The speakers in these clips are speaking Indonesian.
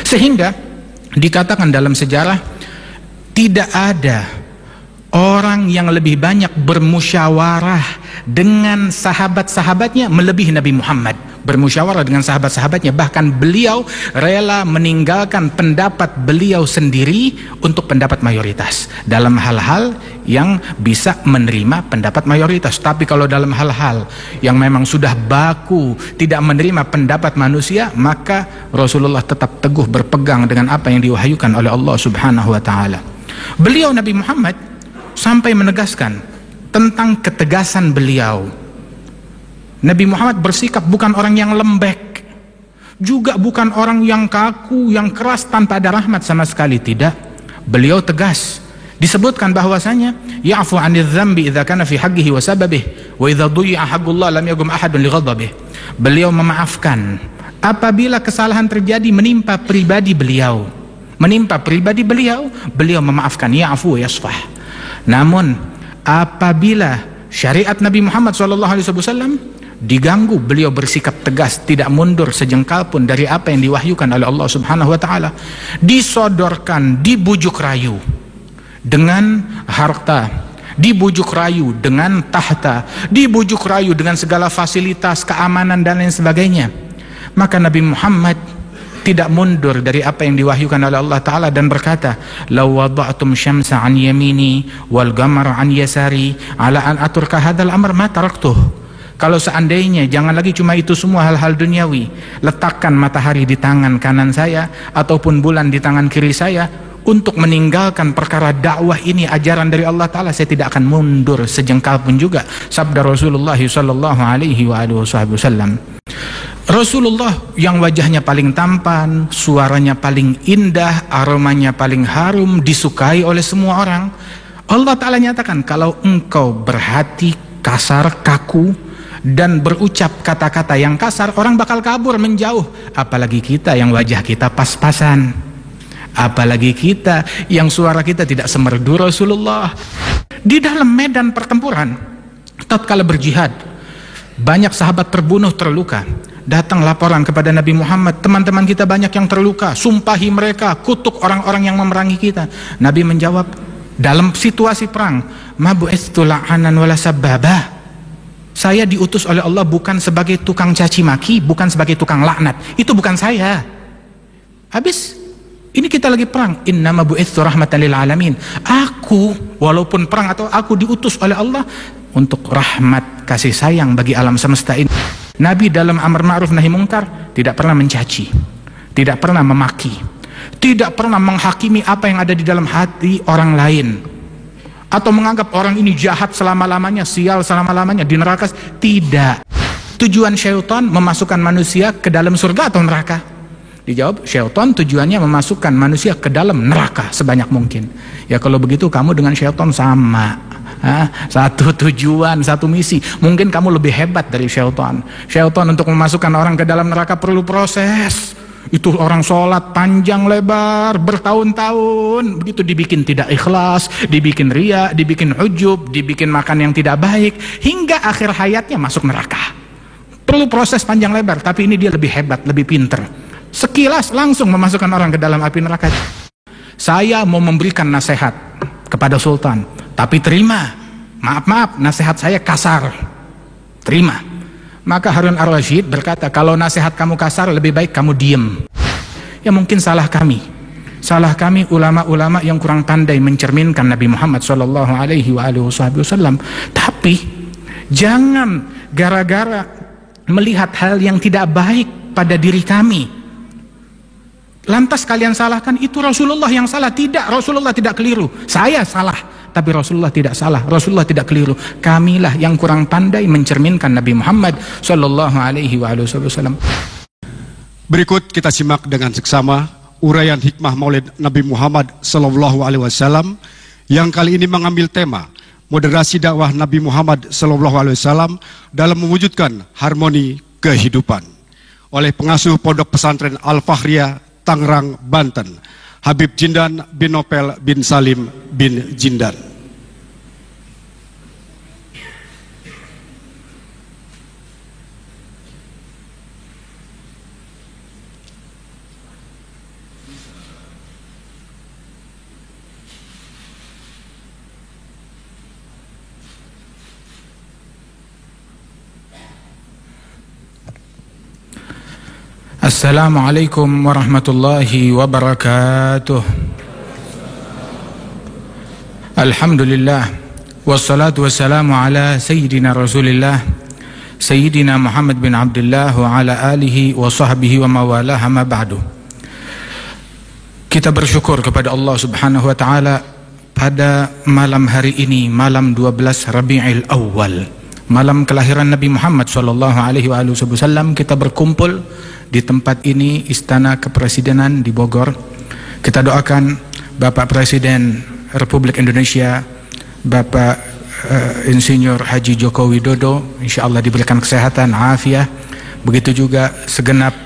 Sehingga dikatakan dalam sejarah, tidak ada orang yang lebih banyak bermusyawarah dengan sahabat-sahabatnya melebihi Nabi Muhammad. Bermusyawarah dengan sahabat-sahabatnya, bahkan beliau rela meninggalkan pendapat beliau sendiri untuk pendapat mayoritas dalam hal-hal yang bisa menerima pendapat mayoritas. Tapi kalau dalam hal-hal yang memang sudah baku tidak menerima pendapat manusia, maka Rasulullah tetap teguh berpegang dengan apa yang diwahyukan oleh Allah Subhanahu wa taala. Beliau Nabi Muhammad sampai menegaskan tentang ketegasan beliau. Nabi Muhammad bersikap bukan orang yang lembek, juga bukan orang yang kaku, yang keras tanpa ada rahmat sama sekali, tidak. Beliau tegas. Disebutkan bahwasanya ya'fu 'anil dzambi idza kana fi haqqihi wa sababihi wa idza duyi'a haqqullah lam yagum ahadun li ghadabihi. Beliau memaafkan apabila kesalahan terjadi menimpa pribadi beliau. Beliau memaafkan, ya'fu wa yasfah. Namun apabila syariat Nabi Muhammad SAW diganggu, beliau bersikap tegas, tidak mundur sejengkal pun dari apa yang diwahyukan oleh Allah Subhanahu wa taala. Disodorkan, dibujuk rayu dengan harta, dibujuk rayu dengan tahta, dibujuk rayu dengan segala fasilitas, keamanan dan lain sebagainya. Maka Nabi Muhammad tidak mundur dari apa yang diwahyukan oleh Allah Ta'ala dan berkata, law wada'tum syamsa an yamini wal qamara an yasari ala an aturka hadzal amr ma taraktuh. Kalau seandainya, jangan lagi cuma itu semua hal-hal duniawi, letakkan matahari di tangan kanan saya ataupun bulan di tangan kiri saya untuk meninggalkan perkara dakwah ini, ajaran dari Allah Ta'ala, saya tidak akan mundur sejengkal pun juga. Sabda Rasulullah sallallahu alaihi wasallam. Rasulullah yang wajahnya paling tampan, suaranya paling indah, aromanya paling harum, disukai oleh semua orang. Allah Ta'ala nyatakan, kalau engkau berhati kasar, kaku, dan berucap kata-kata yang kasar, orang bakal kabur, menjauh. Apalagi kita yang wajah kita pas-pasan, apalagi kita yang suara kita tidak semerdu Rasulullah. Di dalam medan pertempuran tatkala berjihad, banyak sahabat terbunuh, terluka. Datang laporan kepada Nabi Muhammad, teman-teman kita banyak yang terluka, sumpahi mereka, kutuk orang-orang yang memerangi kita. Nabi menjawab dalam situasi perang, ma bu'istu la'anan wala sababa. Saya diutus oleh Allah bukan sebagai tukang caci maki, bukan sebagai tukang laknat. Itu bukan saya. Habis ini kita lagi perang, innama bu'itsu rahmatan lil alamin. Aku walaupun perang atau aku diutus oleh Allah untuk rahmat kasih sayang bagi alam semesta ini. Nabi dalam amar ma'ruf nahi mungkar tidak pernah mencaci, tidak pernah memaki, tidak pernah menghakimi apa yang ada di dalam hati orang lain, atau menganggap orang ini jahat selama-lamanya, sial selama-lamanya di neraka. Tidak. Tujuan syaitan memasukkan manusia ke dalam surga atau neraka? Dijawab, syaitan tujuannya memasukkan manusia ke dalam neraka sebanyak mungkin. Ya kalau begitu kamu dengan syaitan sama. Satu tujuan, satu misi. Mungkin kamu lebih hebat dari syaitan. Syaitan untuk memasukkan orang ke dalam neraka perlu proses. Itu orang sholat panjang lebar bertahun-tahun, begitu dibikin tidak ikhlas, dibikin riya, dibikin ujub, dibikin makan yang tidak baik, hingga akhir hayatnya masuk neraka. Perlu proses panjang lebar, tapi ini dia lebih hebat, lebih pinter. Sekilas langsung memasukkan orang ke dalam api neraka. Saya mau memberikan nasihat kepada sultan, tapi terima, maaf nasihat saya kasar, terima. Maka Harun ar-Rasyid berkata, kalau nasihat kamu kasar lebih baik kamu diem. Ya mungkin salah kami ulama-ulama yang kurang pandai mencerminkan Nabi Muhammad SAW. Tapi jangan gara-gara melihat hal yang tidak baik pada diri kami lantas kalian salahkan itu Rasulullah yang salah. Tidak, Rasulullah tidak keliru. Saya salah, tapi Rasulullah tidak salah, Rasulullah tidak keliru. Kamilah yang kurang pandai mencerminkan Nabi Muhammad SAW. Berikut kita simak dengan seksama uraian hikmah Maulid Nabi Muhammad SAW yang kali ini mengambil tema moderasi dakwah Nabi Muhammad SAW dalam mewujudkan harmoni kehidupan oleh pengasuh Pondok Pesantren Al-Fahriyah Tangerang, Banten, Habib Jindan bin Nopel bin Salim bin Jindan. Assalamualaikum warahmatullahi wabarakatuh. Alhamdulillah, wassalatu wassalamu ala sayyidina Rasulillah, Sayyidina Muhammad bin Abdullah wa ala alihi wa sahbihi wa mawalah, amma ba'du. Kita bersyukur kepada Allah Subhanahu wa taala pada malam hari ini, malam 12 Rabiul Awal, malam kelahiran Nabi Muhammad sallallahu alaihi wasallam. Kita berkumpul di tempat ini, Istana Kepresidenan di Bogor. Kita doakan Bapak Presiden Republik Indonesia, Bapak Insinyur Haji Joko Widodo, insyaallah diberikan kesehatan, afiah. Begitu juga segenap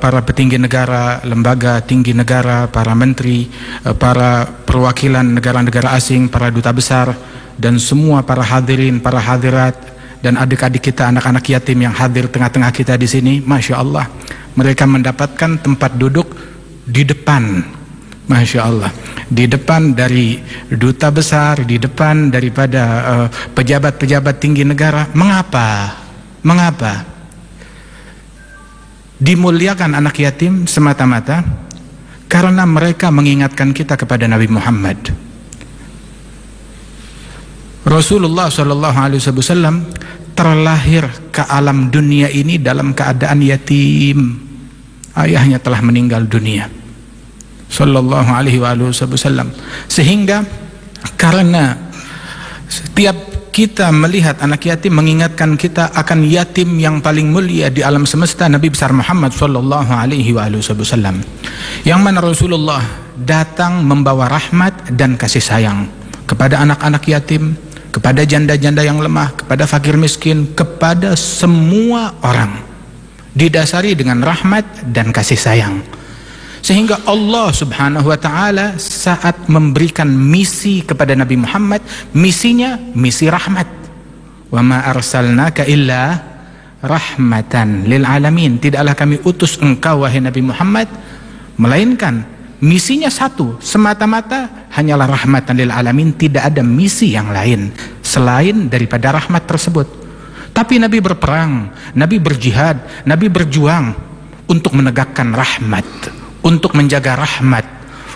para petinggi negara, lembaga tinggi negara, para menteri, para perwakilan negara-negara asing, para duta besar, dan semua para hadirin, para hadirat, dan adik-adik kita, anak-anak yatim yang hadir tengah-tengah kita di sini. Masya Allah, mereka mendapatkan tempat duduk di depan. Masya Allah, di depan dari duta besar, di depan daripada pejabat-pejabat tinggi negara. Mengapa? Mengapa? Dimuliakan anak yatim semata-mata karena mereka mengingatkan kita kepada Nabi Muhammad. Rasulullah SAW terlahir ke alam dunia ini dalam keadaan yatim. Ayahnya telah meninggal dunia, sallallahu alaihi wasallam. Sehingga karena setiap kita melihat anak yatim mengingatkan kita akan yatim yang paling mulia di alam semesta, Nabi besar Muhammad sallallahu alaihi wasallam, yang mana Rasulullah datang membawa rahmat dan kasih sayang kepada anak-anak yatim, kepada janda-janda yang lemah, kepada fakir miskin, kepada semua orang, didasari dengan rahmat dan kasih sayang. Sehingga Allah Subhanahu wa ta'ala saat memberikan misi kepada Nabi Muhammad, misinya misi rahmat. Wa ma arsalnaka illa rahmatan lil alamin. Tidaklah kami utus engkau wahai Nabi Muhammad melainkan misinya satu, semata-mata hanyalah rahmatan lil alamin. Tidak ada misi yang lain selain daripada rahmat tersebut. Tapi Nabi berperang, Nabi berjihad, Nabi berjuang untuk menegakkan rahmat, untuk menjaga rahmat,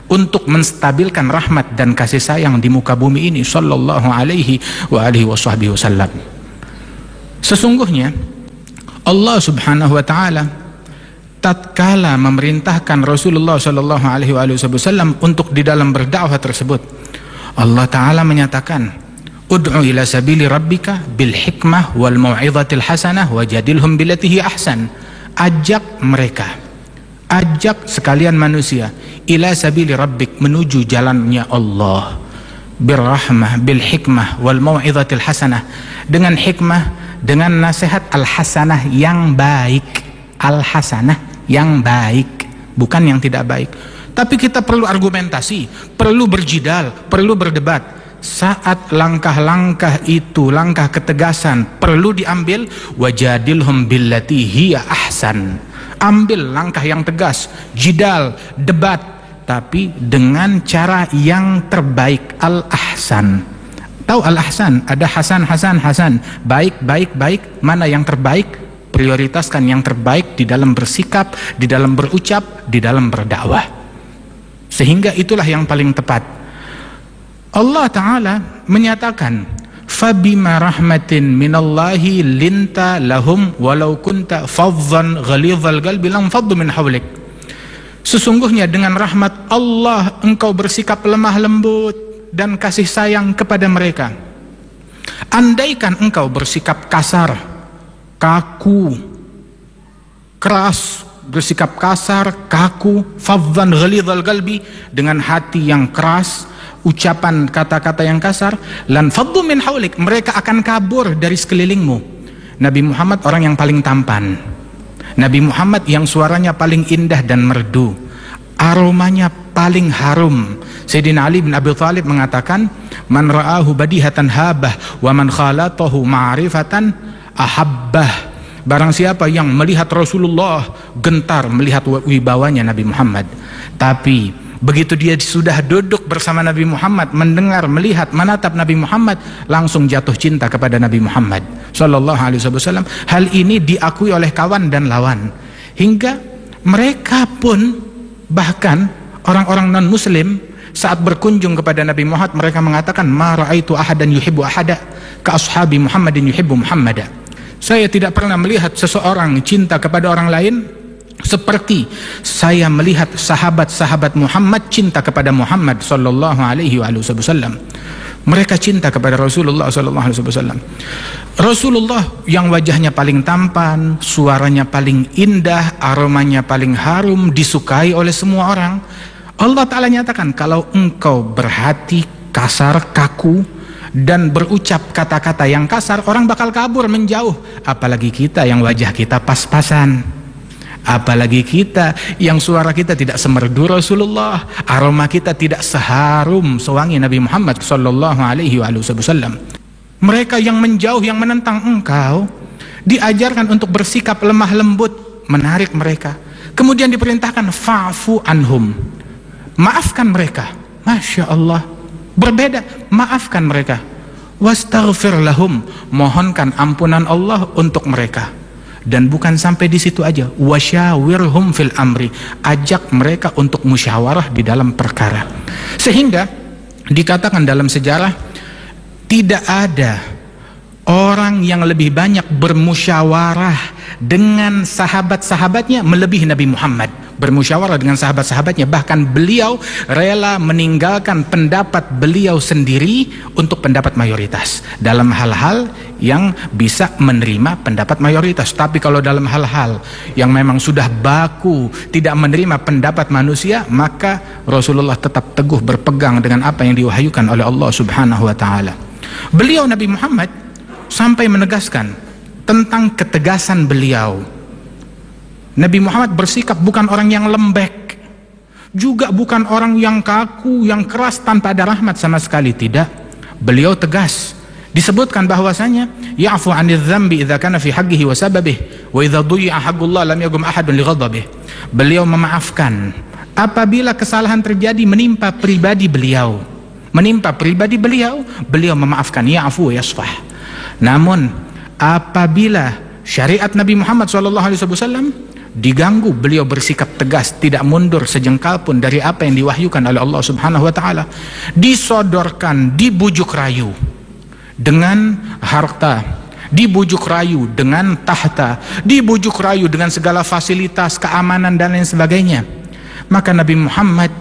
untuk menstabilkan rahmat dan kasih sayang di muka bumi ini, sallallahu alaihi wasallam. Sesungguhnya Allah Subhanahu wa taala tatkala memerintahkan Rasulullah sallallahu alaihi wasallam untuk di dalam berdakwah tersebut, Allah taala menyatakan, ud'u ila sabili rabbika bil hikmah wal mau'izatil hasanah wajadilhum billati hi ahsan. Ajak mereka, ajak sekalian manusia, ila sabili rabbik, menuju jalannya Allah, birrahmah bil hikmah wal mau'izatil hasanah, dengan hikmah, dengan nasihat al hasanah yang baik. Al hasanah yang baik, bukan yang tidak baik. Tapi kita perlu argumentasi, perlu berjidal, perlu berdebat. Saat langkah-langkah itu, langkah ketegasan perlu diambil, wajadilhum billati hiya ahsan. Ambil langkah yang tegas, jidal, debat, tapi dengan cara yang terbaik, al-ahsan. Tahu al-ahsan? Ada hasan, hasan, hasan, baik, baik, baik. Mana yang terbaik? Prioritaskan yang terbaik di dalam bersikap, di dalam berucap, di dalam berdakwah. Sehingga itulah yang paling tepat. Allah Ta'ala menyatakan, fabima rahmatin minallahi linta lahum walau kunta fadhan ghalidhal qalbi lam faddu min hawlik. Sesungguhnya dengan rahmat Allah engkau bersikap lemah lembut dan kasih sayang kepada mereka. Andaikan engkau bersikap kasar, kaku, keras, bersikap kasar, kaku, fadhan ghalidhal qalbi, dengan hati yang keras, ucapan kata-kata yang kasar, lan faddu min haulik, mereka akan kabur dari sekelilingmu. Nabi Muhammad orang yang paling tampan, Nabi Muhammad yang suaranya paling indah dan merdu, aromanya paling harum. Sayyidina Ali bin Abi Thalib mengatakan, man ra'ahu badihatan habah wa man khalatahu ma'rifatan ahabbah. Barang siapa yang melihat Rasulullah gentar melihat wibawanya Nabi Muhammad, tapi begitu dia sudah duduk bersama Nabi Muhammad, mendengar, melihat, menatap Nabi Muhammad, langsung jatuh cinta kepada Nabi Muhammad sallallahu alaihi wasallam. Hal ini diakui oleh kawan dan lawan, hingga Mereka pun, bahkan orang-orang non-muslim, saat berkunjung kepada Nabi Muhammad, mereka mengatakan, ma ra'aitu ahadan yuhibbu ahada ka ashabi Muhammadin yuhibbu Muhammada. Saya tidak pernah melihat seseorang cinta kepada orang lain seperti saya melihat sahabat-sahabat Muhammad cinta kepada Muhammad sallallahu alaihi wasallam. Mereka cinta kepada Rasulullah sallallahu alaihi wasallam. Rasulullah yang wajahnya paling tampan, suaranya paling indah, aromanya paling harum, disukai oleh semua orang. Allah Ta'ala nyatakan, kalau engkau berhati kasar, kaku, dan berucap kata-kata yang kasar, orang bakal kabur, menjauh. Apalagi kita yang wajah kita pas-pasan, apalagi kita yang suara kita tidak semerdu Rasulullah, aroma kita tidak seharum sewangi Nabi Muhammad sallallahu alaihi wasallam. Mereka yang menjauh, yang menentang engkau, diajarkan untuk bersikap lemah lembut, menarik mereka. Kemudian diperintahkan fa'fu anhum, maafkan mereka. Masya Allah, berbeda, maafkan mereka. Wastaghfir lahum, mohonkan ampunan Allah untuk mereka. Dan bukan sampai di situ aja, wasyawirhum fil amri, ajak mereka untuk musyawarah di dalam perkara. Sehingga dikatakan dalam sejarah, tidak ada orang yang lebih banyak bermusyawarah dengan sahabat-sahabatnya melebihi Nabi Muhammad. Bermusyawarah dengan sahabat-sahabatnya, bahkan beliau rela meninggalkan pendapat beliau sendiri untuk pendapat mayoritas dalam hal-hal yang bisa menerima pendapat mayoritas. Tapi kalau dalam hal-hal yang memang sudah baku tidak menerima pendapat manusia, maka Rasulullah tetap teguh berpegang dengan apa yang diwahyukan oleh Allah Subhanahu wa taala. Beliau Nabi Muhammad sampai menegaskan tentang ketegasan beliau. Nabi Muhammad bersikap bukan orang yang lembek, juga bukan orang yang kaku, yang keras tanpa ada rahmat sama sekali, tidak. Beliau tegas. Disebutkan bahwasanya ya'fu 'anil dzambi idza kana fi haqqihi wa sababihi wa idza duyi'a haqqullah lam yaqum ahadun li ghadabihi. Beliau memaafkan apabila kesalahan terjadi menimpa pribadi beliau. Beliau memaafkan, ya'fu yasfah. Namun apabila syariat Nabi Muhammad SAW diganggu, beliau bersikap tegas, tidak mundur sejengkal pun dari apa yang diwahyukan oleh Allah Subhanahu wa taala. Disodorkan, dibujuk rayu dengan harta, dibujuk rayu dengan tahta, dibujuk rayu dengan segala fasilitas, keamanan dan lain sebagainya. Maka Nabi Muhammad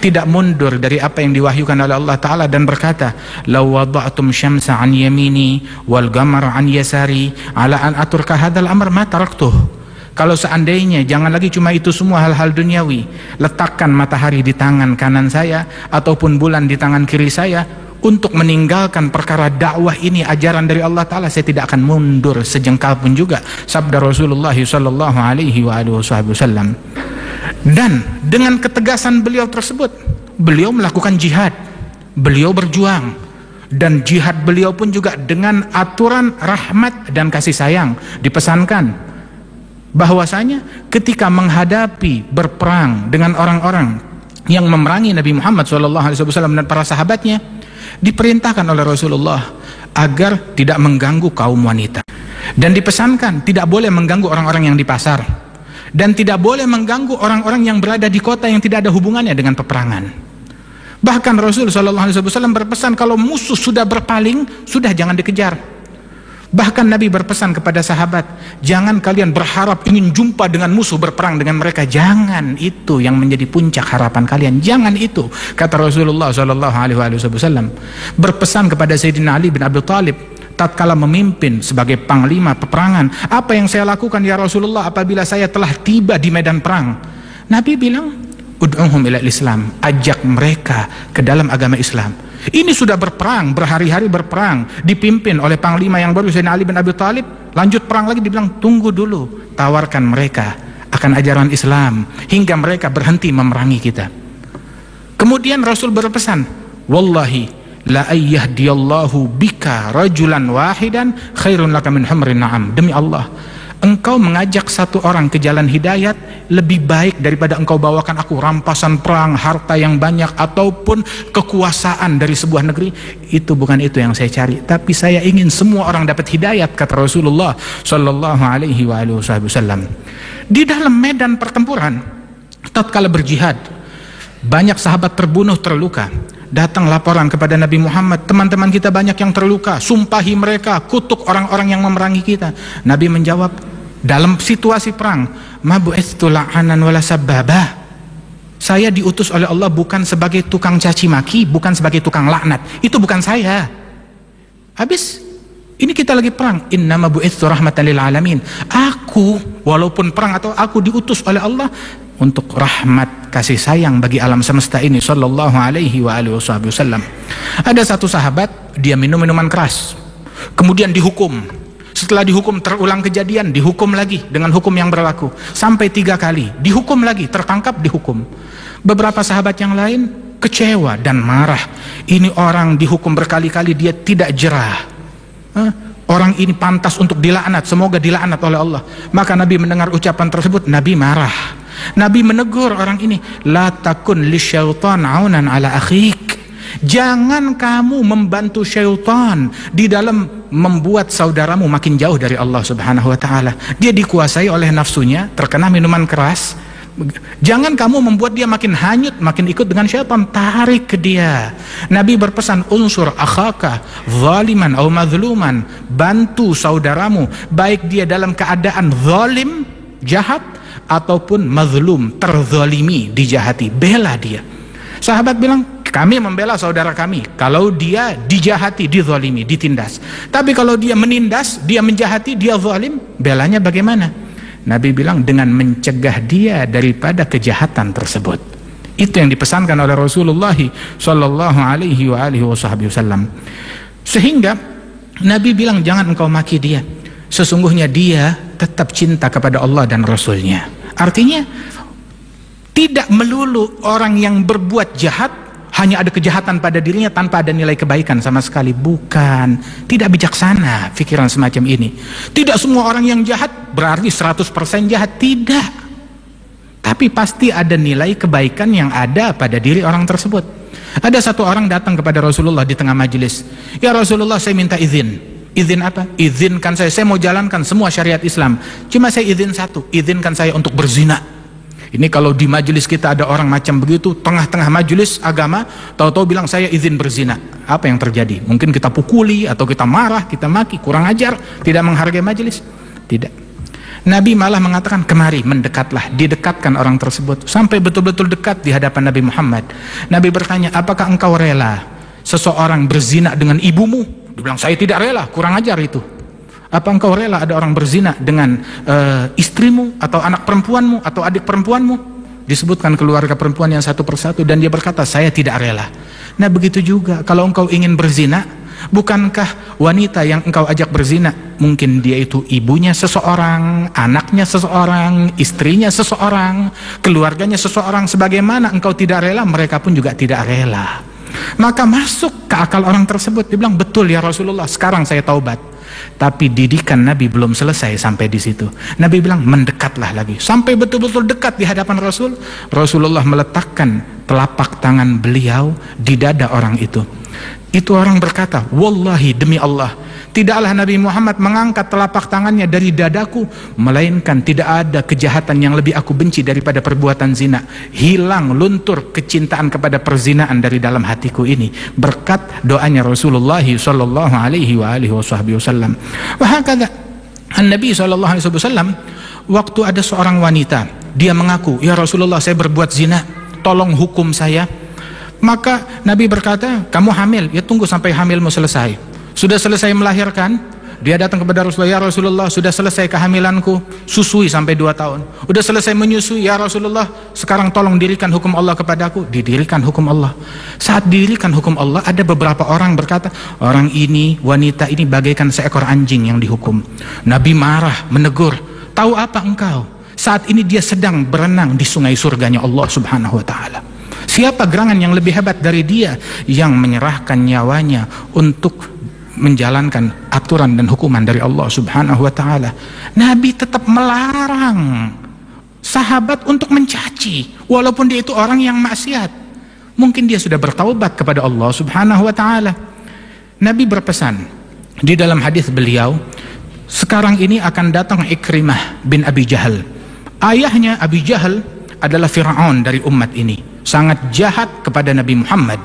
tidak mundur dari apa yang diwahyukan oleh Allah Ta'ala dan berkata, law wada'tum syamsa an yamini wal qamara an yasari ala an aturka hadzal amr ma taraktuh. Kalau seandainya, jangan lagi cuma itu semua hal-hal duniawi, letakkan matahari di tangan kanan saya ataupun bulan di tangan kiri saya untuk meninggalkan perkara dakwah ini, ajaran dari Allah Ta'ala, saya tidak akan mundur sejengkal pun juga. Sabda Rasulullah sallallahu alaihi wasallam. Dan dengan ketegasan beliau tersebut, beliau melakukan jihad, beliau berjuang, dan jihad beliau pun juga dengan aturan rahmat dan kasih sayang. Dipesankan bahwasanya ketika menghadapi berperang dengan orang-orang yang memerangi Nabi Muhammad SAW dan para sahabatnya, diperintahkan oleh Rasulullah agar tidak mengganggu kaum wanita, dan dipesankan tidak boleh mengganggu orang-orang yang di pasar, dan tidak boleh mengganggu orang-orang yang berada di kota yang tidak ada hubungannya dengan peperangan. Bahkan Rasulullah SAW berpesan, kalau musuh sudah berpaling, sudah jangan dikejar. Bahkan Nabi berpesan kepada sahabat, jangan kalian berharap ingin jumpa dengan musuh, berperang dengan mereka. Jangan itu yang menjadi puncak harapan kalian. Jangan itu, kata Rasulullah SAW. Berpesan kepada Sayyidina Ali bin Abi Thalib tatkala memimpin sebagai panglima peperangan, apa yang saya lakukan ya Rasulullah apabila saya telah tiba di medan perang? Nabi bilang, ud'uhum ila Islam, ajak mereka ke dalam agama Islam. Ini sudah berperang, berhari-hari berperang, dipimpin oleh panglima yang baru Sayyidina Ali bin Abi Thalib. Lanjut perang lagi, dibilang tunggu dulu, tawarkan mereka akan ajaran Islam hingga mereka berhenti memerangi kita. Kemudian Rasul berpesan, wallahi la ayyahdiyallahu bika rajulan wahidan khairun laka min humrin na'am. Demi Allah, engkau mengajak satu orang ke jalan hidayat lebih baik daripada engkau bawakan aku rampasan perang, harta yang banyak, ataupun kekuasaan dari sebuah negeri. Itu bukan itu yang saya cari, tapi saya ingin semua orang dapat hidayat, kata Rasulullah Shallallahu Alaihi Wasallam. Di dalam medan pertempuran tatkala berjihad, banyak sahabat terbunuh, terluka. Datang laporan kepada Nabi Muhammad, teman-teman kita banyak yang terluka, sumpahi mereka, kutuk orang-orang yang memerangi kita. Nabi menjawab dalam situasi perang, ma bu'itstu la'anan wala sabbabah. Saya diutus oleh Allah bukan sebagai tukang caci maki, bukan sebagai tukang laknat. Itu bukan saya. Habis ini kita lagi perang, innama bu'itstu rahmatan lil alamin. Aku walaupun perang atau aku diutus oleh Allah untuk rahmat kasih sayang bagi alam semesta ini, sallallahu alaihi wasallam. Ada satu sahabat, dia minum minuman keras, kemudian dihukum. Setelah dihukum terulang kejadian, dihukum lagi dengan hukum yang berlaku sampai 3 kali, dihukum lagi, tertangkap, dihukum. Beberapa sahabat yang lain kecewa dan marah, ini orang dihukum berkali-kali dia tidak jerah. Orang ini pantas untuk dilaknat, semoga dilaknat oleh Allah. Maka Nabi mendengar ucapan tersebut, Nabi marah. Nabi menegur orang ini, la takun lisyaitan aunan ala akhik. Jangan kamu membantu syaitan di dalam membuat saudaramu makin jauh dari Allah Subhanahu wa taala. Dia dikuasai oleh nafsunya, terkena minuman keras. Jangan kamu membuat dia makin hanyut, makin ikut dengan syaitan, tarik ke dia. Nabi berpesan, unsur akhaka zaliman atau mazluman, bantu saudaramu baik dia dalam keadaan zalim, jahat, ataupun mazlum, terzalimi, dijahati, bela dia. Sahabat bilang, kami membela saudara kami kalau dia dijahati, dizalimi, ditindas. Tapi kalau dia menindas, dia menjahati, dia zalim, belanya bagaimana? Nabi bilang, dengan mencegah dia daripada kejahatan tersebut. Itu yang dipesankan oleh Rasulullah Sallallahu Alaihi Wasallam. Sehingga Nabi bilang, jangan engkau maki dia, sesungguhnya dia tetap cinta kepada Allah dan Rasulnya. Artinya tidak melulu orang yang berbuat jahat hanya ada kejahatan pada dirinya tanpa ada nilai kebaikan sama sekali. Bukan, tidak bijaksana pikiran semacam ini. Tidak semua orang yang jahat berarti 100% jahat, tidak. Tapi pasti ada nilai kebaikan yang ada pada diri orang tersebut. Ada satu orang datang kepada Rasulullah di tengah majelis, ya Rasulullah, saya minta izin. Izin apa? Izinkan saya mau jalankan semua syariat Islam. Cuma saya izin satu, izinkan saya untuk berzina. Ini kalau di majelis kita ada orang macam begitu, tengah-tengah majelis agama, tahu-tahu bilang saya izin berzina. Apa yang terjadi? Mungkin kita pukuli, atau kita marah, kita maki, kurang ajar, tidak menghargai majelis. Tidak. Nabi malah mengatakan, kemari, mendekatlah. Didekatkan orang tersebut sampai betul-betul dekat di hadapan Nabi Muhammad. Nabi bertanya, apakah engkau rela seseorang berzina dengan ibumu? Dia bilang, saya tidak rela, kurang ajar itu. Apa engkau rela ada orang berzina dengan istrimu, atau anak perempuanmu, atau adik perempuanmu? Disebutkan keluarga perempuan yang satu persatu, dan dia berkata, saya tidak rela. Nah begitu juga kalau engkau ingin berzina, bukankah wanita yang engkau ajak berzina, mungkin dia itu ibunya seseorang, anaknya seseorang, istrinya seseorang, keluarganya seseorang. Sebagaimana engkau tidak rela, mereka pun juga tidak rela. Maka masuk ke akal orang tersebut. Dia bilang, betul ya Rasulullah, sekarang saya taubat. Tapi didikan Nabi belum selesai sampai di situ. Nabi bilang, mendekatlah lagi, sampai betul-betul dekat di hadapan Rasul. Rasulullah meletakkan telapak tangan beliau di dada orang itu. Itu orang berkata, wallahi, demi Allah, tidaklah Nabi Muhammad mengangkat telapak tangannya dari dadaku, melainkan tidak ada kejahatan yang lebih aku benci daripada perbuatan zina. Hilang, luntur kecintaan kepada perzinaan dari dalam hatiku ini, berkat doanya Rasulullah sallallahu alaihi wasallam. Wahakadha Nabi sallallahu alaihi wasallam, waktu ada seorang wanita, dia mengaku, ya Rasulullah, saya berbuat zina, tolong hukum saya. Maka Nabi berkata, kamu hamil, ya tunggu sampai hamilmu selesai. Sudah selesai melahirkan, dia datang kepada Rasulullah, ya Rasulullah, sudah selesai kehamilanku, susui sampai 2 tahun. Sudah selesai menyusui, ya Rasulullah, sekarang tolong dirikan hukum Allah kepadaku. Didirikan hukum Allah. Saat didirikan hukum Allah, ada beberapa orang berkata, orang ini, wanita ini bagaikan seekor anjing yang dihukum. Nabi marah, menegur, tahu apa engkau? Saat ini dia sedang berenang di sungai surganya Allah Subhanahu wa ta'ala. Siapa gerangan yang lebih hebat dari dia yang menyerahkan nyawanya untuk menjalankan aturan dan hukuman dari Allah Subhanahu wa taala. Nabi tetap melarang sahabat untuk mencaci walaupun dia itu orang yang maksiat. Mungkin dia sudah bertaubat kepada Allah Subhanahu wa taala. Nabi berpesan di dalam hadis beliau, sekarang ini akan datang Ikrimah bin Abi Jahal. Ayahnya Abi Jahal adalah Fir'aun dari umat ini, sangat jahat kepada Nabi Muhammad.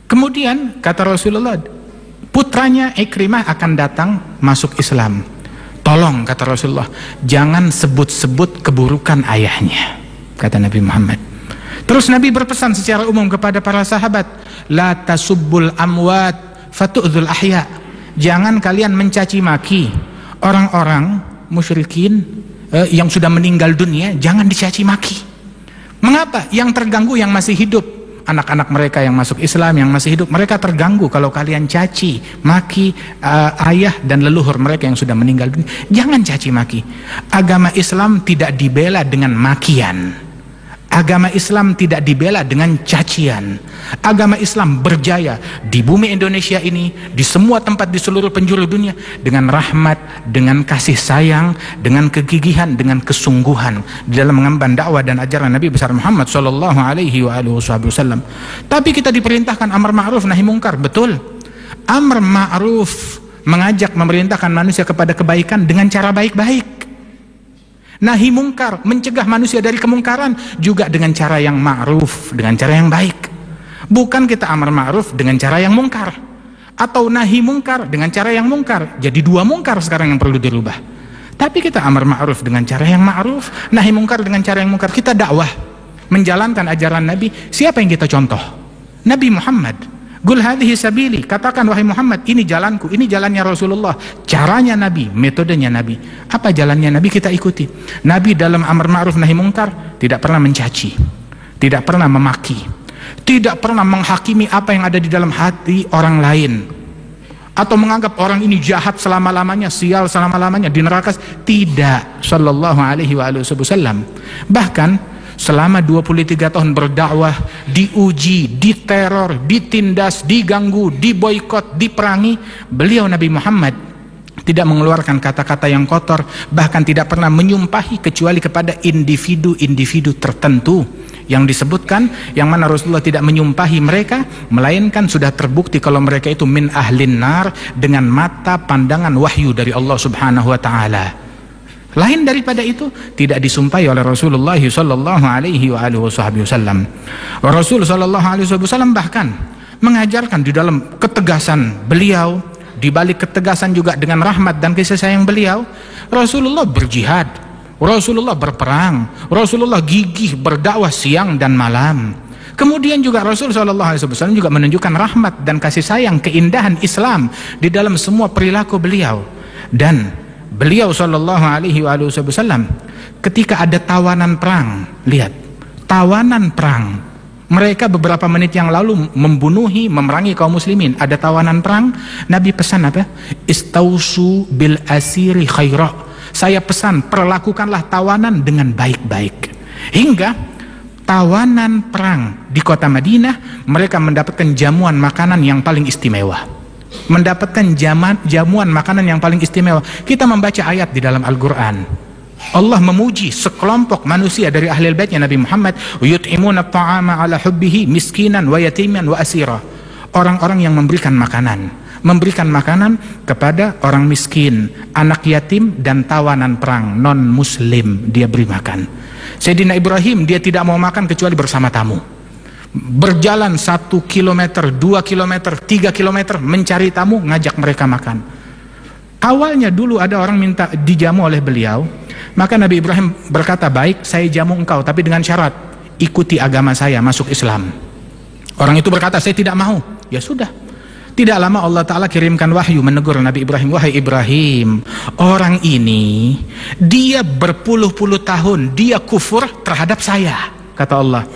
Kemudian kata Rasulullah, putranya Ikrimah akan datang masuk Islam. Tolong, kata Rasulullah, jangan sebut-sebut keburukan ayahnya, kata Nabi Muhammad. Terus Nabi berpesan secara umum kepada para sahabat, la tasubbul amwat fatu'dzul ahya. Jangan kalian mencaci maki orang-orang musyrikin yang sudah meninggal dunia, jangan dicaci maki. Mengapa? Yang terganggu yang masih hidup. Anak-anak mereka yang masuk Islam, yang masih hidup, mereka terganggu kalau kalian caci maki ayah dan leluhur mereka yang sudah meninggal dunia. Jangan caci maki. Agama Islam tidak dibela dengan makian. Agama Islam tidak dibela dengan cacian. Agama Islam berjaya di bumi Indonesia ini, di semua tempat di seluruh penjuru dunia, dengan rahmat, dengan kasih sayang, dengan kegigihan, dengan kesungguhan di dalam mengemban dakwah dan ajaran Nabi besar Muhammad sallallahu alaihi wasallam. Tapi kita diperintahkan amar ma'ruf nahi mungkar, betul. Amar ma'ruf mengajak, memerintahkan manusia kepada kebaikan dengan cara baik-baik. Nahi mungkar mencegah manusia dari kemungkaran juga dengan cara yang ma'ruf, dengan cara yang baik. Bukan kita amar ma'ruf dengan cara yang mungkar, atau nahi mungkar dengan cara yang mungkar. Jadi dua mungkar sekarang yang perlu dirubah. Tapi kita amar ma'ruf dengan cara yang ma'ruf, nahi mungkar dengan cara yang mungkar. Kita dakwah menjalankan ajaran Nabi. Siapa yang kita contoh? Nabi Muhammad. Qul hadhihi sabili, katakan wahai Muhammad, ini jalanku, ini jalannya Rasulullah, caranya Nabi, metodenya Nabi. Apa jalannya Nabi, kita ikuti. Nabi dalam amar ma'ruf nahi mungkar tidak pernah mencaci, tidak pernah memaki, tidak pernah menghakimi apa yang ada di dalam hati orang lain, atau menganggap orang ini jahat selama-lamanya, sial selama-lamanya di neraka. Tidak, sallallahu alaihi wasallam. Bahkan selama 23 tahun berdakwah, diuji, diteror, ditindas, diganggu, diboikot, diperangi, beliau Nabi Muhammad tidak mengeluarkan kata-kata yang kotor, bahkan tidak pernah menyumpahi kecuali kepada individu-individu tertentu yang disebutkan, yang mana Rasulullah tidak menyumpahi mereka, melainkan sudah terbukti kalau mereka itu min ahlin nar dengan mata pandangan wahyu dari Allah Subhanahu wa taala. Lain daripada itu tidak disumpahi oleh Rasulullah sallallahu alaihi wasallam. Rasul sallallahu alaihi wasallam bahkan mengajarkan di dalam ketegasan beliau, di balik ketegasan juga dengan rahmat dan kasih sayang beliau, Rasulullah berjihad, Rasulullah berperang, Rasulullah gigih berdakwah siang dan malam. Kemudian juga Rasul sallallahu alaihi wasallam juga menunjukkan rahmat dan kasih sayang, keindahan Islam di dalam semua perilaku beliau. Dan beliau sallallahu alaihi wasallam ketika ada tawanan perang, lihat, tawanan perang, mereka beberapa menit yang lalu membunuhi, memerangi kaum muslimin, ada tawanan perang, Nabi pesan apa? Istausu bil asiri khaira. Saya pesan, perlakukanlah tawanan dengan baik-baik. Hingga tawanan perang di kota Madinah, mereka mendapatkan jamuan makanan yang paling istimewa, mendapatkan jamuan makanan yang paling istimewa. Kita membaca ayat di dalam Al-Quran, Allah memuji sekelompok manusia dari ahli baitnya Nabi Muhammad, yut'imuna ta'ama ala hubbihi miskinan wa yatiman wa asira. Orang-orang yang memberikan makanan kepada orang miskin, anak yatim, dan tawanan perang non muslim, dia beri makan. Sayyidina Ibrahim, dia tidak mau makan kecuali bersama tamu. Berjalan 1 kilometer, 2 kilometer, 3 kilometer mencari tamu, ngajak mereka makan. Awalnya dulu ada orang minta dijamu oleh beliau, maka Nabi Ibrahim berkata, baik, saya jamu engkau, tapi dengan syarat ikuti agama saya, masuk Islam. Orang itu berkata, saya tidak mau. Ya sudah. Tidak lama Allah Ta'ala kirimkan wahyu menegur Nabi Ibrahim, wahai Ibrahim, orang ini dia berpuluh-puluh tahun dia kufur terhadap saya, kata Allah.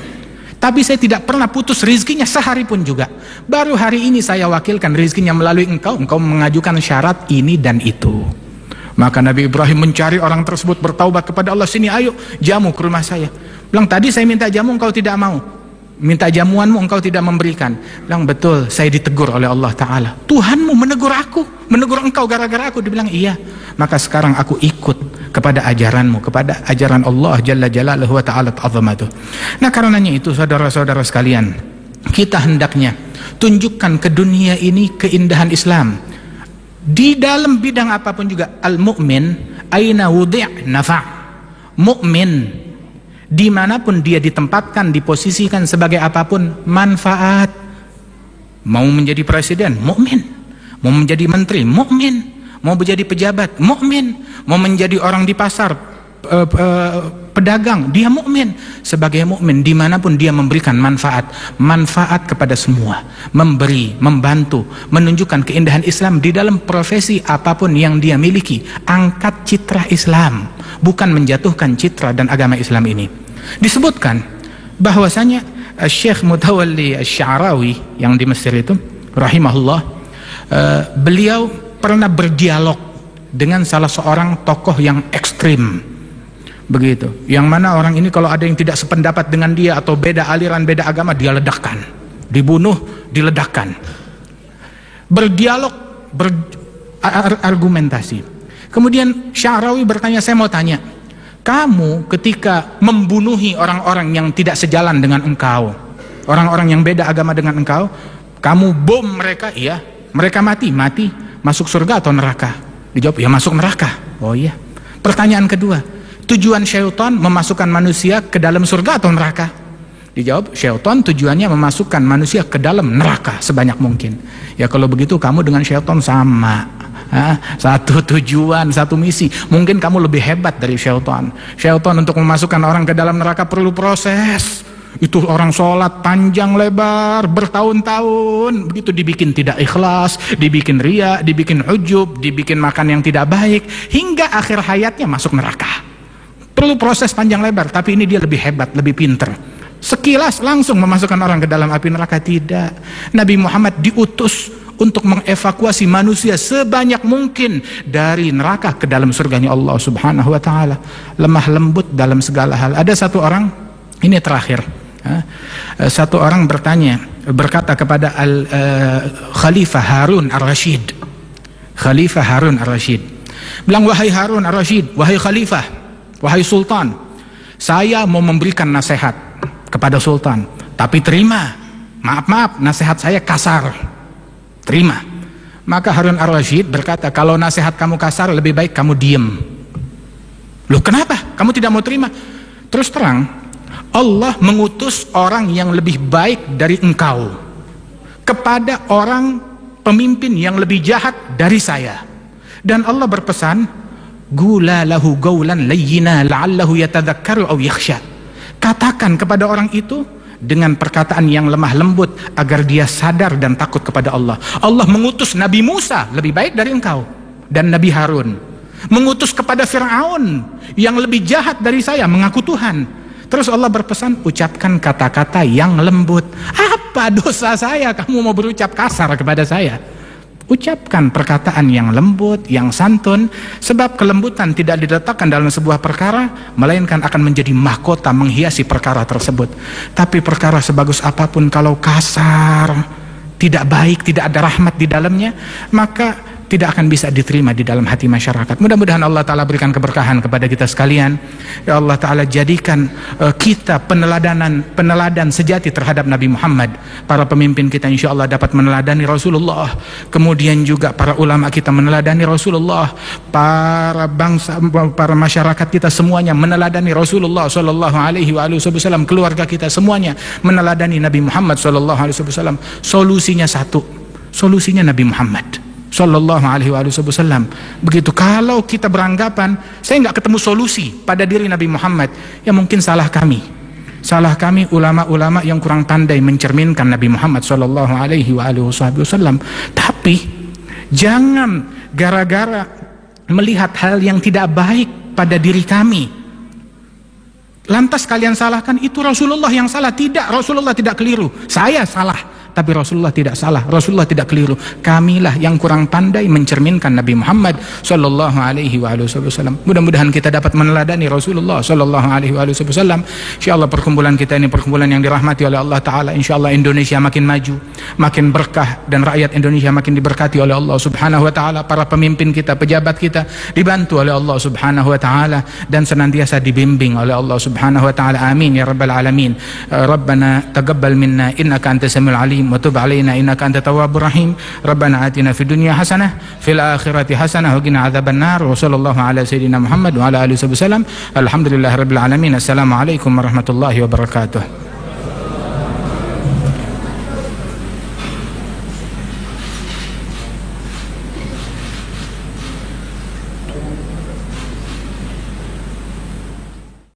Tapi saya tidak pernah putus rizkinya sehari pun juga. Baru hari ini saya wakilkan rizkinya melalui engkau mengajukan syarat ini dan itu. Maka Nabi Ibrahim mencari orang tersebut, bertaubat kepada Allah, sini ayo jamu ke rumah saya. Bilang, tadi saya minta jamu engkau tidak mau. minta jamuanmu engkau tidak memberikan. Bilang, betul, saya ditegur oleh Allah Ta'ala. Tuhanmu menegur aku, menegur engkau gara-gara aku. Dibilang, iya. Maka sekarang aku ikut kepada ajaranmu, kepada ajaran Allah Jalla Jalaluhu wa Ta'ala Ta'azamatuh. Nah, karenanya itu saudara-saudara sekalian, kita hendaknya tunjukkan ke dunia ini keindahan Islam. Di dalam bidang apapun juga, al-mu'min aina wudi' nafa'. Mu'min dimanapun dia ditempatkan, diposisikan sebagai apapun, manfaat. Mau menjadi presiden, mukmin. Mau menjadi menteri, mukmin. Mau menjadi pejabat, mukmin. Mau menjadi orang di pasar, pedagang, dia mukmin. Sebagai mukmin dimanapun dia memberikan manfaat, manfaat kepada semua, memberi, membantu, menunjukkan keindahan Islam di dalam profesi apapun yang dia miliki. Angkat citra Islam, bukan menjatuhkan citra dan agama Islam ini. Disebutkan bahwasanya Syekh Mutawalli Asy-Sya'rawi yang di Mesir itu, rahimahullah, beliau pernah berdialog dengan salah seorang tokoh yang ekstrim, begitu, yang mana orang ini kalau ada yang tidak sependapat dengan dia atau beda aliran, beda agama, dia ledakkan, dibunuh, diledakkan. Berdialog, berargumentasi. Kemudian Sya'rawi bertanya, saya mau tanya, kamu ketika membunuhi orang-orang yang tidak sejalan dengan engkau, orang-orang yang beda agama dengan engkau, kamu bom mereka, iya. Mereka mati, masuk surga atau neraka? Dijawab, ya masuk neraka. Oh iya. Pertanyaan kedua, tujuan syaitan memasukkan manusia ke dalam surga atau neraka? Dijawab, syaitan tujuannya memasukkan manusia ke dalam neraka sebanyak mungkin. Ya kalau begitu kamu dengan syaitan sama. Satu tujuan, satu misi. Mungkin kamu lebih hebat dari syaitan. Syaitan untuk memasukkan orang ke dalam neraka perlu proses. Itu orang sholat panjang lebar bertahun-tahun, begitu dibikin tidak ikhlas, dibikin riya, dibikin ujub, dibikin makan yang tidak baik, hingga akhir hayatnya masuk neraka. Perlu proses panjang lebar. Tapi ini dia lebih hebat, lebih pinter. Sekilas langsung memasukkan orang ke dalam api neraka, tidak. Nabi Muhammad diutus untuk mengevakuasi manusia sebanyak mungkin dari neraka ke dalam surganya Allah Subhanahu wa Ta'ala. Lemah lembut dalam segala hal. Ada satu orang, ini terakhir, satu orang berkata kepada Khalifah Harun Ar-Rasyid. Khalifah Harun Ar-Rasyid bilang, wahai Harun Ar-Rasyid, wahai Khalifah, wahai Sultan, saya mau memberikan nasihat kepada Sultan, tapi terima, maaf, nasihat saya kasar, terima. Maka Harun Ar-Rasyid berkata, kalau nasihat kamu kasar, lebih baik kamu diem. Loh kenapa? Kamu tidak mau terima? Terus terang, Allah mengutus orang yang lebih baik dari engkau kepada orang pemimpin yang lebih jahat dari saya. Dan Allah berpesan, gula lahu gaulan layyina la'allahu yatadzakkaru aw yakhsha. Katakan kepada orang itu dengan perkataan yang lemah lembut agar dia sadar dan takut kepada Allah. Allah mengutus Nabi Musa lebih baik dari engkau, dan Nabi Harun mengutus kepada Fir'aun yang lebih jahat dari saya, mengaku Tuhan. Terus Allah berpesan, ucapkan kata-kata yang lembut. Apa dosa saya kamu mau berucap kasar kepada saya? Ucapkan perkataan yang lembut, yang santun, sebab kelembutan tidak diletakkan dalam sebuah perkara, melainkan akan menjadi mahkota menghiasi perkara tersebut. Tapi perkara sebagus apapun kalau kasar, tidak baik, tidak ada rahmat di dalamnya, maka tidak akan bisa diterima di dalam hati masyarakat. Mudah-mudahan Allah Ta'ala berikan keberkahan kepada kita sekalian. Ya Allah Ta'ala, jadikan kita peneladan sejati terhadap Nabi Muhammad. Para pemimpin kita insya Allah dapat meneladani Rasulullah. Kemudian juga para ulama kita meneladani Rasulullah. Para bangsa, para masyarakat kita semuanya meneladani Rasulullah Sallallahu Alaihi Wasallam. Keluarga kita semuanya meneladani Nabi Muhammad Sallallahu Alaihi Wasallam. Solusinya satu, solusinya Nabi Muhammad Sallallahu Alaihi Wasallam. Begitu. Kalau kita beranggapan saya nggak ketemu solusi pada diri Nabi Muhammad, ya mungkin salah kami ulama-ulama yang kurang pandai mencerminkan Nabi Muhammad Sallallahu Alaihi Wasallam. Tapi jangan gara-gara melihat hal yang tidak baik pada diri kami, lantas kalian salahkan itu Rasulullah yang salah. Tidak, Rasulullah tidak keliru, saya salah. tapi Rasulullah tidak salah, Rasulullah tidak keliru. Kamilah yang kurang pandai mencerminkan Nabi Muhammad sallallahu alaihi wasallam. Mudah-mudahan kita dapat meneladani Rasulullah sallallahu alaihi wasallam. Insyaallah perkumpulan kita ini perkumpulan yang dirahmati oleh Allah taala. Insyaallah Indonesia makin maju, makin berkah, dan rakyat Indonesia makin diberkati oleh Allah subhanahu wa taala. Para pemimpin kita, pejabat kita dibantu oleh Allah subhanahu wa taala dan senantiasa dibimbing oleh Allah subhanahu wa taala. Amin ya rabbal alamin. Rabbana taqabbal minna innaka antas samiul alim wa tub alaina innaka antat tawwabur rahim. Rabbana atina fid dunya hasanah fil akhirati hasanah wa qina adzabannar. Wa sallallahu ala sayyidina Muhammad wa ala alihi wasallam. Alhamdulillahirabbil alamin. Assalamualaikum warahmatullahi wabarakatuh.